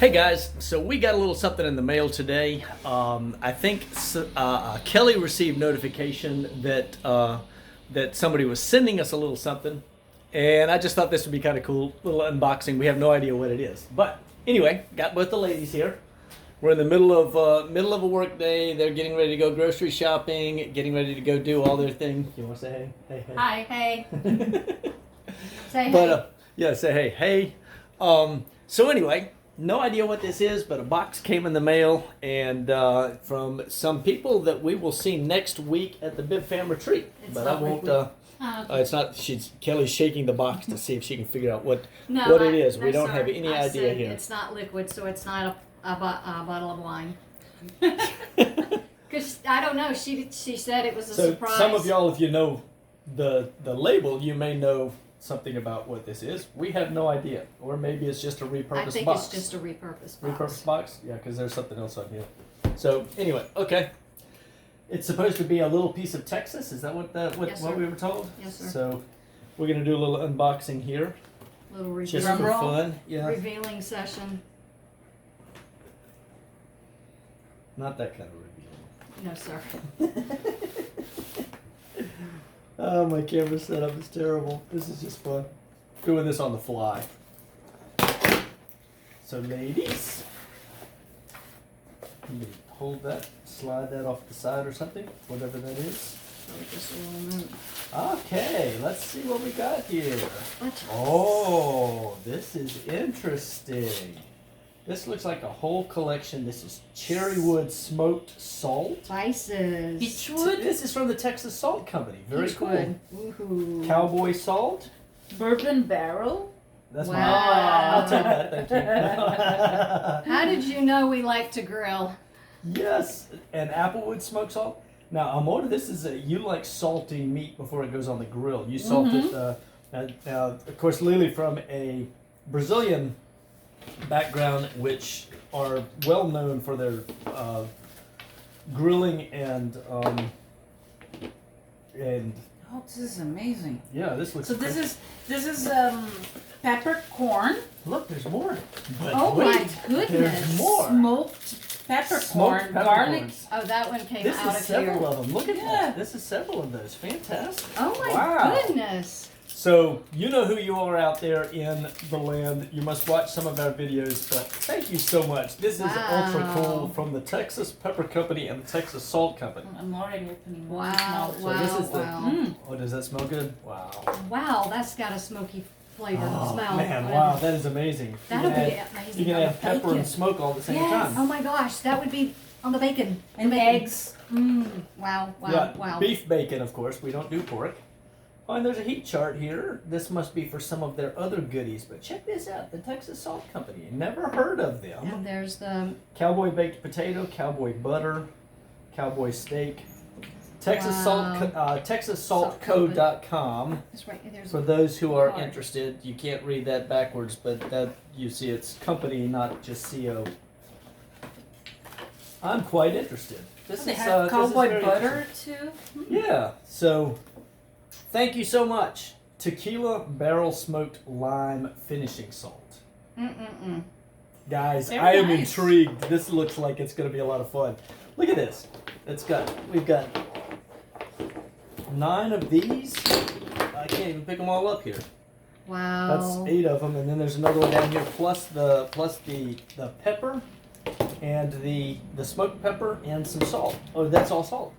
Hey guys, so we got a little something in the mail today. I think Kelly received notification that that somebody was sending us a little something, and I just thought this would be kind of cool. Little unboxing. We have no idea what it is, but anyway, got both the ladies here. We're in the middle of a work day. They're getting ready to go grocery shopping, getting ready to go do all their thing. You want to say hey? Hey, hey. Hi, hey. Say hey. But yeah, say hey, hey. So anyway. No idea what this is, but a box came in the mail, and from some people that we will see next week at the Bib Fam retreat. It's but not I won't. okay. It's not. Kelly's shaking the box to see if she can figure out what it is. No, we don't sir. have any I idea said here. It's not liquid, so it's not a bottle of wine. Because I don't know. She said it was a surprise. Some of y'all, if you know the label, you may know something about what this is. We have no idea, or maybe it's just a repurposed box. I think it's just a repurposed box. Repurposed box? Yeah, because there's something else on here. So anyway, okay. It's supposed to be a little piece of Texas. Is that what Yes, what we were told? Yes, sir. So we're gonna do a little unboxing here, Little just for fun. Yeah. revealing session. Not that kind of reveal. No, sir. Oh, my camera setup is terrible. This is just fun. Doing this on the fly. So, ladies, you can hold that, slide that off the side or something, whatever that is. Just a moment. Okay, let's see what we got here. What? Oh, this is interesting. This looks like a whole collection. This is cherrywood smoked salt. Spices. Beechwood. This is from the Texas Salt Company. Very cool. Beechwood. Woohoo. Cowboy salt. Bourbon barrel. That's Wow. I'll take that. Thank you. How did you know we like to grill? Yes, and applewood smoked salt. Now, Amora, this is you like salting meat before it goes on the grill. You salt it. Now, of course, Lily from a Brazilian background, which are well known for their grilling and Oh, this is amazing. yeah, this looks. So this is peppercorn. Look, there's more. But Oh wait, my goodness! there's more. Smoked peppercorn, Smoked garlic. peppercorns. Oh, that one came This out is of several here. of them. Look at Yeah. that. This is several of those. Fantastic. Oh my Wow. goodness. So, you know who you are out there in the land. You must watch some of our videos, but thank you so much. This is ultra Wow. cool from the Texas Pepper Company and the Texas Salt Company. I'm already opening one. Wow, So this is the- wow. Oh, does that smell good? Wow. Wow, that's got a smoky flavor Oh, smell. man, wow, that is amazing. That'll you be can add, amazing. you can on add the pepper bacon. and smoke all at the same Yes. time. Oh my gosh, that would be on the bacon. And The bacon. eggs. Wow, wow, Yeah, wow. beef bacon, of course. We don't do pork. Oh, and there's a heat chart here. This must be for some of their other goodies. But check this out, the Texas Salt Company. Never heard of them. And there's the Cowboy baked potato, cowboy butter, cowboy steak. Wow. TexasSaltCo.com. it's right there's For those who are card. interested, you can't read that backwards, but that you see it's company, not just CO. I'm quite interested. This They is have this is cowboy very butter too. interesting. Yeah. So, thank you so much. Tequila barrel smoked lime finishing salt. Guys, Very I am nice. intrigued. This looks like it's going to be a lot of fun. Look at this. We've got 9 of these. I can't even pick them all up here. Wow. That's 8 of them, and then there's another one down here, plus the pepper, and the smoked pepper, and some salt. Oh, that's all salt.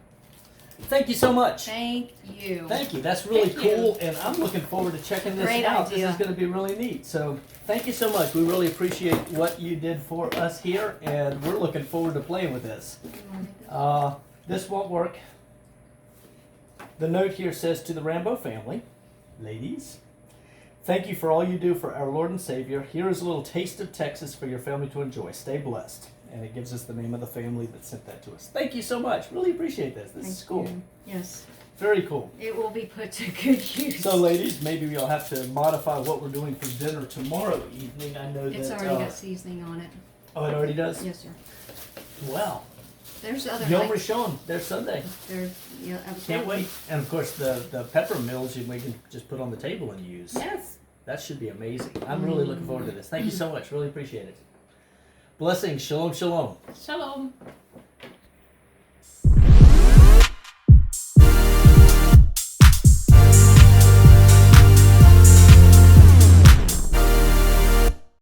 Thank you so much. Thank you. Thank you. That's really Thank you. cool, and I'm looking forward to checking this Great out. idea. This is going to be really neat. So, thank you so much. We really appreciate what you did for us here, and we're looking forward to playing with this. This won't work. The note here says, to the Rambo family, ladies, thank you for all you do for our Lord and Savior. Here is a little taste of Texas for your family to enjoy. Stay blessed. And it gives us the name of the family that sent that to us. Thank you so much. Really appreciate this. This is Thank cool. you. Yes. Very cool. It will be put to good use. So, ladies, maybe we'll have to modify what we're doing for dinner tomorrow evening. I know It's that. already got seasoning on it. Oh, it already does? Yes, sir. Well, There's other Yom nights. Rishon, there's Sunday. There, yeah, absolutely. Can't wait. And of course, the pepper mills we can just put on the table and use. Yes. That should be amazing. I'm really looking forward to this. Thank you so much. Really appreciate it. Blessings. Shalom, shalom. Shalom.